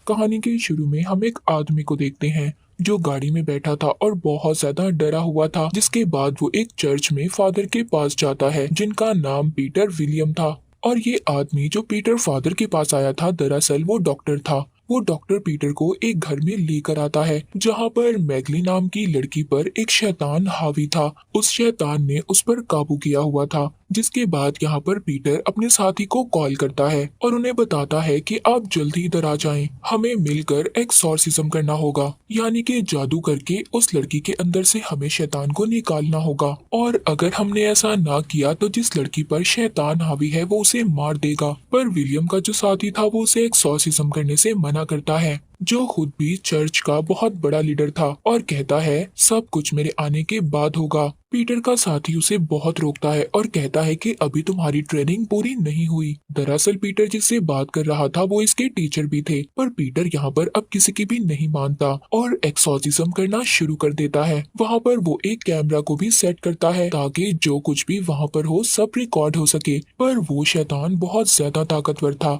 कहानी के शुरू में हम एक आदमी को देखते हैं जो गाड़ी में बैठा था और बहुत ज्यादा डरा हुआ था। जिसके बाद वो एक चर्च में फादर के पास जाता है जिनका नाम पीटर विलियम था। और ये आदमी जो पीटर फादर के पास आया था, दरअसल वो डॉक्टर था। वो डॉक्टर पीटर को एक घर में लेकर आता है जहाँ पर मैगली नाम की लड़की पर एक शैतान हावी था। उस शैतान ने उस पर काबू किया हुआ था। जिसके बाद यहाँ पर पीटर अपने साथी को कॉल करता है और उन्हें बताता है कि आप जल्दी इधर आ जाएं, हमें मिलकर एक्सॉर्सिज्म करना होगा, यानी कि जादू करके उस लड़की के अंदर से हमें शैतान को निकालना होगा। और अगर हमने ऐसा ना किया तो जिस लड़की पर शैतान हावी है वो उसे मार देगा। पर विलियम का जो साथी था वो उसे एक्सॉर्सिज्म करने से मना करता है, जो खुद भी चर्च का बहुत बड़ा लीडर था, और कहता है सब कुछ मेरे आने के बाद होगा। पीटर का साथी उसे बहुत रोकता है और कहता है कि अभी तुम्हारी ट्रेनिंग पूरी नहीं हुई। दरअसल पीटर जिससे बात कर रहा था वो इसके टीचर भी थे, पर पीटर यहाँ पर अब किसी की भी नहीं मानता और एक्सॉर्सिज्म करना शुरू कर देता है। वहाँ पर वो एक कैमरा को भी सेट करता है ताकि जो कुछ भी वहाँ पर हो सब रिकॉर्ड हो सके। पर वो शैतान बहुत ज्यादा ताकतवर था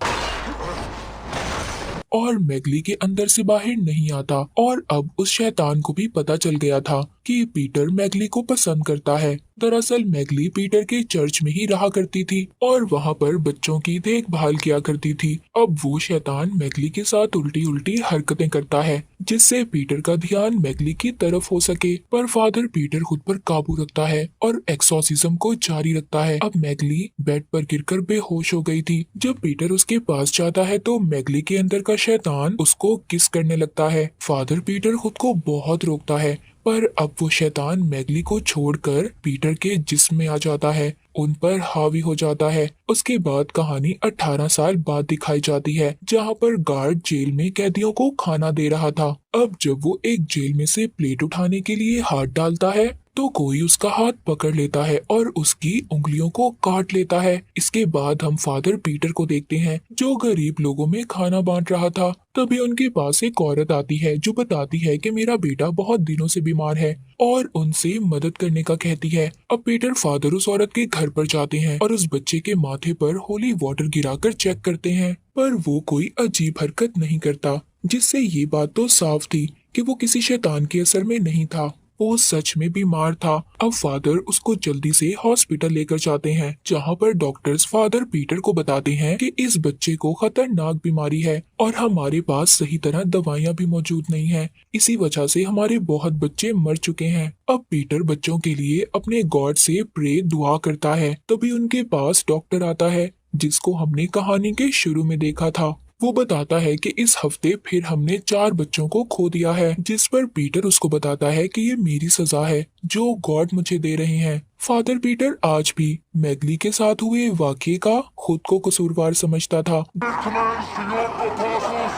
और मैगली के अंदर से बाहर नहीं आता। और अब उस शैतान को भी पता चल गया था कि पीटर मैगली को पसंद करता है। दरअसल मैगली पीटर के चर्च में ही रहा करती थी और वहाँ पर बच्चों की देखभाल किया करती थी। अब वो शैतान मैगली के साथ उल्टी उल्टी हरकतें करता है जिससे पीटर का ध्यान मैगली की तरफ हो सके। पर फादर पीटर खुद पर काबू रखता है और एक्सॉर्सिज्म को जारी रखता है। अब मैगली बेड पर गिरकर बेहोश हो गई थी। जब पीटर उसके पास जाता है तो मैगली के अंदर का शैतान उसको किस करने लगता है। फादर पीटर खुद को बहुत रोकता है, पर अब वो शैतान मैगली को छोड़कर पीटर के जिस्म में आ जाता है, उन पर हावी हो जाता है। उसके बाद कहानी 18 साल बाद दिखाई जाती है जहाँ पर गार्ड जेल में कैदियों को खाना दे रहा था। अब जब वो एक जेल में से प्लेट उठाने के लिए हाथ डालता है तो कोई उसका हाथ पकड़ लेता है और उसकी उंगलियों को काट लेता है। इसके बाद हम फादर पीटर को देखते हैं जो गरीब लोगों में खाना बांट रहा था। तभी उनके पास एक औरत आती है जो बताती है कि मेरा बेटा बहुत दिनों से बीमार है और उनसे मदद करने का कहती है। अब पीटर फादर उस औरत के घर पर जाते हैं और उस बच्चे के माथे पर होली वाटर गिराकर चेक करते हैं, पर वो कोई अजीब हरकत नहीं करता, जिससे ये बात तो साफ थी कि वो किसी शैतान के असर में नहीं था, वो सच में बीमार था। अब फादर उसको जल्दी से हॉस्पिटल लेकर जाते हैं जहाँ पर डॉक्टर्स फादर पीटर को बताते हैं कि इस बच्चे को खतरनाक बीमारी है और हमारे पास सही तरह दवाइयाँ भी मौजूद नहीं है, इसी वजह से हमारे बहुत बच्चे मर चुके हैं। अब पीटर बच्चों के लिए अपने गॉड से प्रे दुआ करता है। तभी उनके पास डॉक्टर आता है जिसको हमने कहानी के शुरू में देखा था। वो बताता है कि इस हफ्ते फिर हमने 4 बच्चों को खो दिया है, जिस पर पीटर उसको बताता है कि ये मेरी सजा है जो गॉड मुझे दे रहे हैं। फादर पीटर आज भी मैगली के साथ हुए वाकये का खुद को कसूरवार समझता था।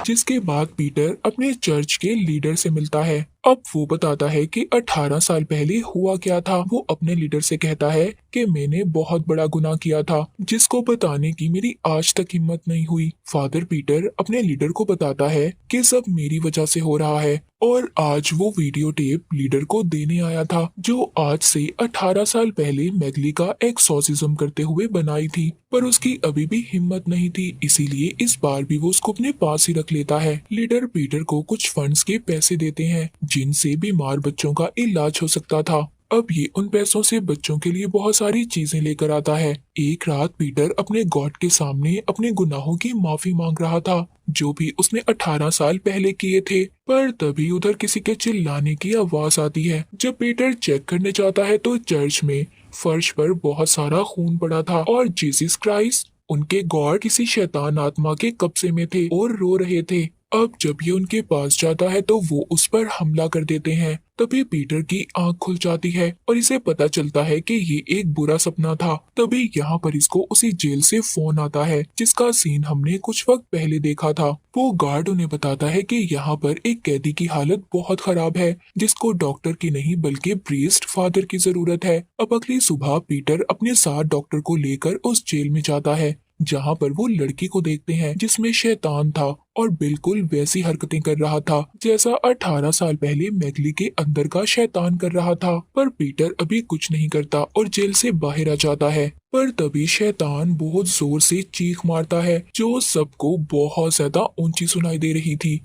जिसके बाद पीटर अपने चर्च के लीडर से मिलता है। अब वो बताता है कि 18 साल पहले हुआ क्या था। वो अपने लीडर से कहता है कि मैंने बहुत बड़ा गुनाह किया था जिसको बताने की मेरी आज तक हिम्मत नहीं हुई। फादर पीटर अपने लीडर को बताता है कि सब मेरी वजह से हो रहा है और आज वो वीडियो टेप लीडर को देने आया था जो आज से 18 साल पहले मैगली का एक्सॉर्सिज्म करते हुए बनाई थी, पर उसकी अभी भी हिम्मत नहीं थी, इसीलिए इस बार भी वो उसको अपने पास ही रख लेता है। लीडर पीटर को कुछ फंड्स के पैसे देते हैं जिनसे बीमार बच्चों का इलाज हो सकता था। अब ये उन पैसों से बच्चों के लिए बहुत सारी चीजें लेकर आता है। एक रात पीटर अपने गॉड के सामने अपने गुनाहों की माफी मांग रहा था जो भी उसने 18 साल पहले किए थे, पर तभी उधर किसी के चिल्लाने की आवाज आती है। जब पीटर चेक करने जाता है तो चर्च में फर्श पर बहुत सारा खून पड़ा था और जीसस क्राइस्ट उनके गॉड किसी शैतान आत्मा के कब्जे में थे और रो रहे थे। अब जब ये उनके पास जाता है तो वो उस पर हमला कर देते हैं। तभी पीटर की आंख खुल जाती है और इसे पता चलता है कि ये एक बुरा सपना था। तभी यहाँ पर इसको उसी जेल से फोन आता है जिसका सीन हमने कुछ वक्त पहले देखा था। वो गार्ड उन्हें बताता है कि यहाँ पर एक कैदी की हालत बहुत खराब है जिसको डॉक्टर की नहीं बल्कि प्रीस्ट फादर की जरूरत है। अब अगली सुबह पीटर अपने साथ डॉक्टर को लेकर उस जेल में जाता है जहाँ पर वो लड़की को देखते हैं जिसमें शैतान था और बिल्कुल वैसी हरकतें कर रहा था जैसा 18 साल पहले मैगली के अंदर का शैतान कर रहा था। पर पीटर अभी कुछ नहीं करता और जेल से बाहर आ जाता है। पर तभी शैतान बहुत जोर से चीख मारता है जो सबको बहुत ज्यादा ऊंची सुनाई दे रही थी।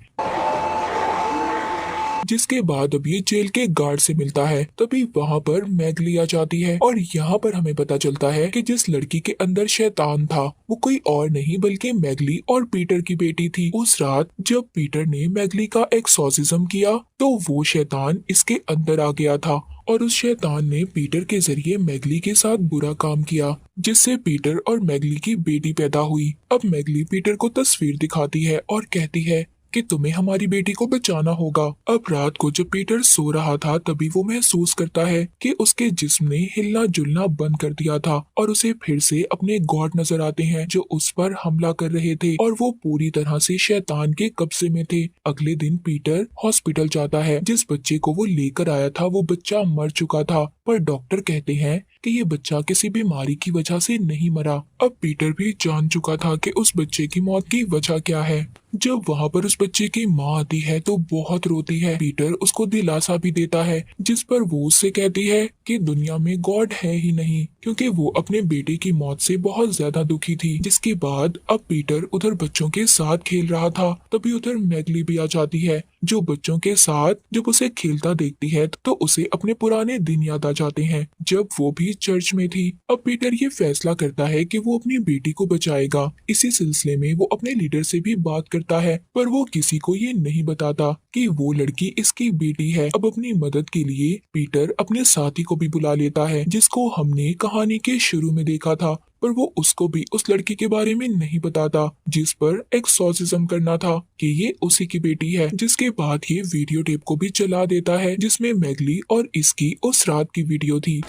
जिसके बाद अब ये जेल के गार्ड से मिलता है। तभी वहाँ पर मैगली आ जाती है और यहाँ पर हमें पता चलता है कि जिस लड़की के अंदर शैतान था वो कोई और नहीं बल्कि मैगली और पीटर की बेटी थी। उस रात जब पीटर ने मैगली का एक्सॉर्सिज्म किया तो वो शैतान इसके अंदर आ गया था और उस शैतान ने पीटर के जरिए मैगली के साथ बुरा काम किया जिससे पीटर और मैगली की बेटी पैदा हुई। अब मैगली पीटर को तस्वीर दिखाती है और कहती है कि तुम्हें हमारी बेटी को बचाना होगा। अब रात को जब पीटर सो रहा था तभी वो महसूस करता है कि उसके जिस्म ने हिलना जुलना बंद कर दिया था और उसे फिर से अपने गॉड नजर आते हैं जो उस पर हमला कर रहे थे और वो पूरी तरह से शैतान के कब्जे में थे। अगले दिन पीटर हॉस्पिटल जाता है। जिस बच्चे को वो लेकर आया था वो बच्चा मर चुका था पर डॉक्टर कहते हैं कि ये बच्चा किसी बीमारी की वजह से नहीं मरा। अब पीटर भी जान चुका था कि उस बच्चे की मौत की वजह क्या है। जब वहाँ पर उस बच्चे की माँ आती है तो बहुत रोती है। पीटर उसको दिलासा भी देता है जिस पर वो उससे कहती है कि दुनिया में गॉड है ही नहीं क्योंकि वो अपने बेटे की मौत से बहुत ज्यादा दुखी थी। जिसके बाद अब पीटर उधर बच्चों के साथ खेल रहा था तभी उधर मैगली भी आ जाती है जो बच्चों के साथ जब उसे खेलता देखती है तो उसे अपने पुराने दिन याद आ जाते हैं जब वो भी चर्च में थी। अब पीटर ये फैसला करता है कि वो अपनी बेटी को बचाएगा। इसी सिलसिले में वो अपने लीडर से भी बात करता है पर वो किसी को ये नहीं बताता कि वो लड़की इसकी बेटी है। अब अपनी मदद के लिए पीटर अपने साथी को भी बुला लेता है जिसको हमने कहानी के शुरू में देखा था पर वो उसको भी उस लड़की के बारे में नहीं बताता जिस पर एक्सॉर्सिज्म करना था कि ये उसी की बेटी है। जिसके बाद ये वीडियो टेप को भी चला देता है जिसमें मैगली और इसकी उस रात की वीडियो थी।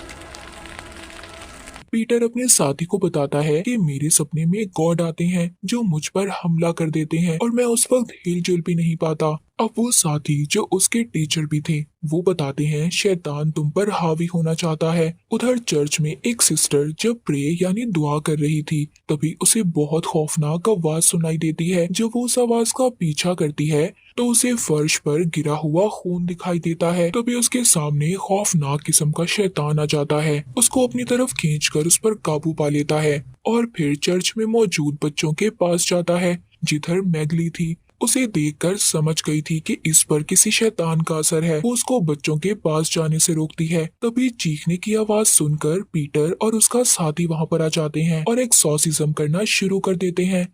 पीटर अपने साथी को बताता है कि मेरे सपने में गॉड आते हैं जो मुझ पर हमला कर देते हैं और मैं उस वक्त हिलजुल भी नहीं पाता। अब वो साथी जो उसके टीचर भी थे वो बताते हैं शैतान तुम पर हावी होना चाहता है। उधर चर्च में एक सिस्टर जब प्रे यानी दुआ कर रही थी तभी उसे बहुत खौफनाक आवाज सुनाई देती है। जब वो उस आवाज का पीछा करती है तो उसे फर्श पर गिरा हुआ खून दिखाई देता है। तभी उसके सामने खौफनाक किस्म का शैतान आ जाता है, उसको अपनी तरफ खींचकर उस पर काबू पा लेता है और फिर चर्च में मौजूद बच्चों के पास जाता है जिधर मैगली थी। उसे देखकर समझ गई थी कि इस पर किसी शैतान का असर है। वो उसको बच्चों के पास जाने से रोकती है। तभी चीखने की आवाज सुनकर पीटर और उसका साथी वहाँ पर आ जाते हैं और एक्सॉर्सिज्म करना शुरू कर देते हैं।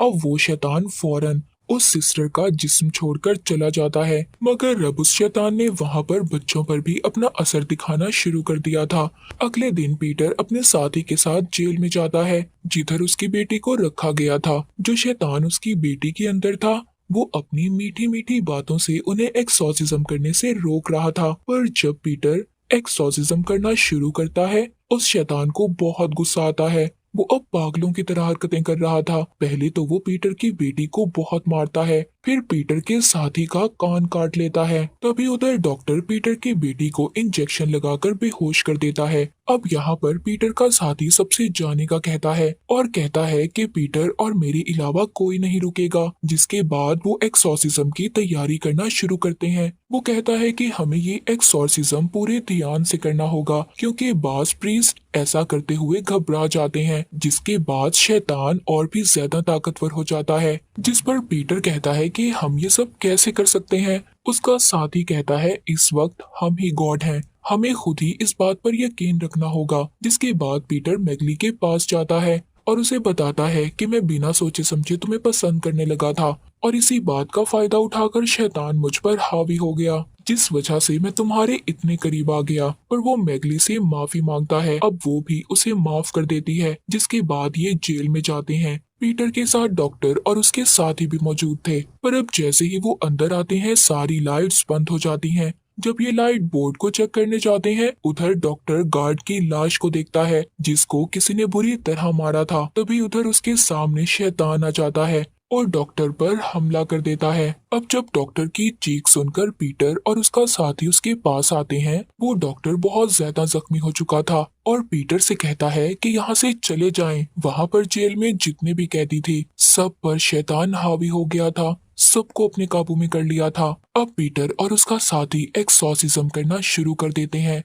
अब वो शैतान फौरन उस सिस्टर का जिस्म छोड़कर चला जाता है मगर अब उस शैतान ने वहाँ पर बच्चों पर भी अपना असर दिखाना शुरू कर दिया था। अगले दिन पीटर अपने साथी के साथ जेल में जाता है जिधर उसकी बेटी को रखा गया था। जो शैतान उसकी बेटी के अंदर था वो अपनी मीठी मीठी बातों से उन्हें एक्सॉर्सिज्म करने से रोक रहा था। पर जब पीटर एक्सॉर्सिज्म करना शुरू करता है उस शैतान को बहुत गुस्सा आता है। वो अब पागलों की तरह हरकतें कर रहा था। पहले तो वो पीटर की बेटी को बहुत मारता है फिर पीटर के साथी का कान काट लेता है। तभी उधर डॉक्टर पीटर की बेटी को इंजेक्शन लगाकर बेहोश कर देता है। अब यहाँ पर पीटर का साथी सबसे जाने का कहता है और कहता है कि पीटर और मेरे अलावा कोई नहीं रुकेगा। जिसके बाद वो एक्सॉर्सिज्म की तैयारी करना शुरू करते हैं। वो कहता है कि हमें ये एक्सॉर्सिज्म पूरे ध्यान से करना होगा क्योंकि बास प्रीस्ट ऐसा करते हुए घबरा जाते हैं। जिसके बाद शैतान और भी ज्यादा ताकतवर हो जाता है। जिस पर पीटर कहता है कि हम ये सब कैसे कर सकते हैं। उसका साथी कहता है इस वक्त हम ही गॉड हैं, हमें खुद ही इस बात पर यकीन रखना होगा। जिसके बाद पीटर मैगली के पास जाता है और उसे बताता है कि मैं बिना सोचे समझे तुम्हें पसंद करने लगा था और इसी बात का फायदा उठाकर शैतान मुझ पर हावी हो गया जिस वजह से मैं तुम्हारे इतने करीब आ गया। पर वो मैगली से माफी मांगता है। अब वो भी उसे माफ कर देती है। जिसके बाद ये जेल में जाते हैं। पीटर के साथ डॉक्टर और उसके साथी भी मौजूद थे पर अब जैसे ही वो अंदर आते हैं सारी लाइट्स बंद हो जाती हैं। जब ये लाइट बोर्ड को चेक करने जाते हैं उधर डॉक्टर गार्ड की लाश को देखता है जिसको किसी ने बुरी तरह मारा था। तभी उधर उसके सामने शैतान आ जाता है और डॉक्टर पर हमला कर देता है। अब जब डॉक्टर की चीख सुनकर पीटर और उसका साथी उसके पास आते हैं, वो डॉक्टर बहुत ज्यादा जख्मी हो चुका था और पीटर से कहता है कि यहाँ से चले जाएं। वहाँ पर जेल में जितने भी कैदी थे सब पर शैतान हावी हो गया था, सबको अपने काबू में कर लिया था। अब पीटर और उसका साथी एक्सॉर्सिज्म करना शुरू कर देते हैं,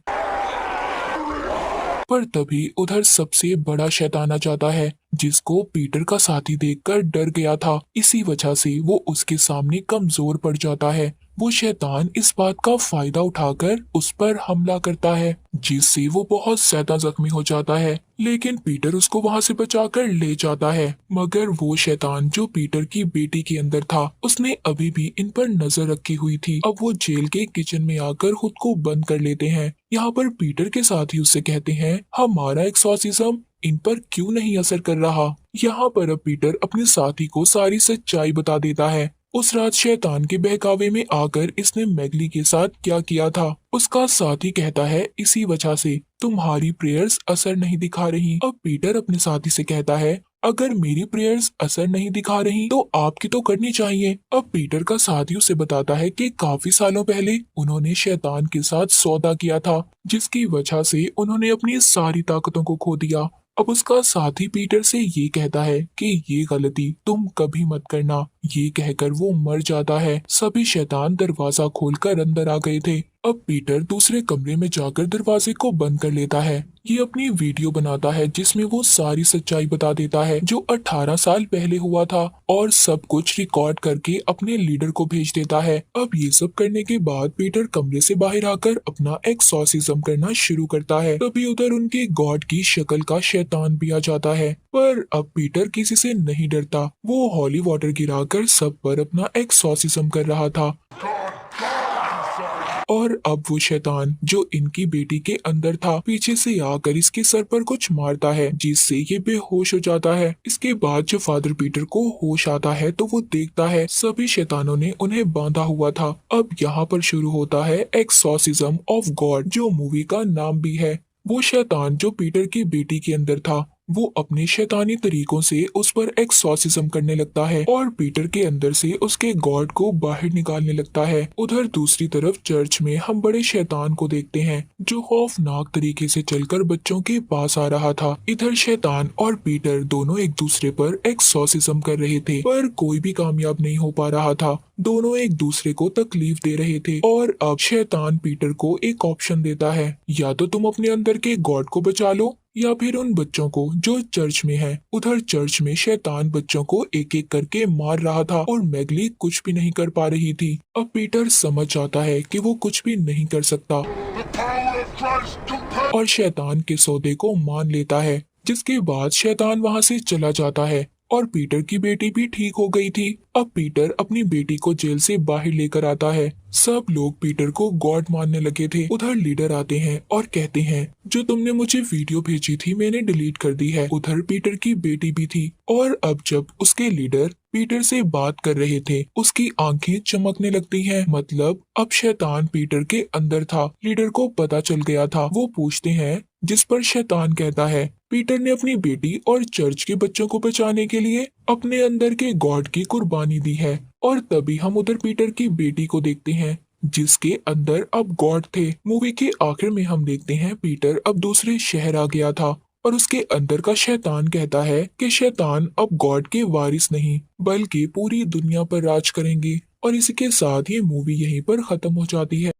पर तभी उधर सबसे बड़ा शैतान आ जाता है, जिसको पीटर का साथी देखकर डर गया था। इसी वजह से वो उसके सामने कमजोर पड़ जाता है। वो शैतान इस बात का फायदा उठाकर उस पर हमला करता है, जिससे वो बहुत ज्यादा जख्मी हो जाता है। लेकिन पीटर उसको वहां से बचाकर ले जाता है। मगर वो शैतान जो पीटर की बेटी के अंदर था, उसने अभी भी इन पर नजर रखी हुई थी। अब वो जेल के किचन में आकर खुद को बंद कर लेते हैं। यहाँ पर पीटर के साथी उससे कहते हैं, हमारा एक्सॉर्सिज्म इन पर क्यों नहीं असर कर रहा। यहाँ पर अब पीटर अपने साथी को सारी सच्चाई बता देता है। उस रात शैतान के बहकावे में आकर इसने मैगली के साथ क्या किया था। उसका साथी कहता है, इसी वजह से तुम्हारी प्रेयर्स असर नहीं दिखा रही। अब पीटर अपने साथी से कहता है, अगर मेरी प्रेयर्स असर नहीं दिखा रही तो आपकी तो करनी चाहिए। अब पीटर का साथी उसे बताता है कि काफी सालों पहले उन्होंने शैतान के साथ सौदा किया था, जिसकी वजह से उन्होंने अपनी सारी ताकतों को खो दिया। अब उसका साथी पीटर से ये कहता है कि ये गलती तुम कभी मत करना। ये कहकर वो मर जाता है। सभी शैतान दरवाजा खोलकर अंदर आ गए थे। अब पीटर दूसरे कमरे में जाकर दरवाजे को बंद कर लेता है। ये अपनी वीडियो बनाता है जिसमें वो सारी सच्चाई बता देता है जो 18 साल पहले हुआ था, और सब कुछ रिकॉर्ड करके अपने लीडर को भेज देता है। अब ये सब करने के बाद पीटर कमरे से बाहर आकर अपना एक्सॉर्सिज्म करना शुरू करता है। तभी उधर उनके गॉड की शक्ल का शैतान भी आ जाता है, पर अब पीटर किसी से नहीं डरता। वो हॉली वाटर गिराकर सब पर अपना एक्सॉर्सिज्म कर रहा था। और अब वो शैतान जो इनकी बेटी के अंदर था, पीछे से आकर इसके सर पर कुछ मारता है, जिससे ये बेहोश हो जाता है। इसके बाद जब फादर पीटर को होश आता है तो वो देखता है सभी शैतानों ने उन्हें बांधा हुआ था। अब यहाँ पर शुरू होता है एक्सॉर्सिज्म ऑफ गॉड, जो मूवी का नाम भी है। वो शैतान जो पीटर की बेटी के अंदर था, वो अपने शैतानी तरीकों से उस पर एक्सॉर्सिज्म करने लगता है और पीटर के अंदर से उसके गॉड को बाहर निकालने लगता है। उधर दूसरी तरफ चर्च में हम बड़े शैतान को देखते हैं जो खौफनाक तरीके से चलकर बच्चों के पास आ रहा था। इधर शैतान और पीटर दोनों एक दूसरे पर एक्सॉर्सिज्म कर रहे थे, पर कोई भी कामयाब नहीं हो पा रहा था। दोनों एक दूसरे को तकलीफ दे रहे थे। और अब शैतान पीटर को एक ऑप्शन देता है, या तो तुम अपने अंदर के गॉड को बचा लो या फिर उन बच्चों को जो चर्च में हैं। उधर चर्च में शैतान बच्चों को एक एक करके मार रहा था और मैगली कुछ भी नहीं कर पा रही थी। अब पीटर समझ जाता है कि वो कुछ भी नहीं कर सकता और शैतान के सौदे को मान लेता है, जिसके बाद शैतान वहाँ से चला जाता है और पीटर की बेटी भी ठीक हो गई थी। अब पीटर अपनी बेटी को जेल से बाहर लेकर आता है। सब लोग पीटर को गॉड मानने लगे थे। उधर लीडर आते हैं और कहते हैं, जो तुमने मुझे वीडियो भेजी थी मैंने डिलीट कर दी है। उधर पीटर की बेटी भी थी और अब जब उसके लीडर पीटर से बात कर रहे थे, उसकी आंखें चमकने लगती हैं। मतलब अब शैतान पीटर के अंदर था। लीडर को पता चल गया था। वो पूछते हैं, जिस पर शैतान कहता है, पीटर ने अपनी बेटी और चर्च के बच्चों को बचाने के लिए अपने अंदर के गॉड की कुर्बानी दी है। और तभी हम उधर पीटर की बेटी को देखते हैं जिसके अंदर अब गॉड थे। मूवी के आखिर में हम देखते हैं पीटर अब दूसरे शहर आ गया था और उसके अंदर का शैतान कहता है कि शैतान अब गॉड के वारिस नहीं बल्कि पूरी दुनिया पर राज करेंगे। और इसी के साथ ये मूवी यहीं पर खत्म हो जाती है।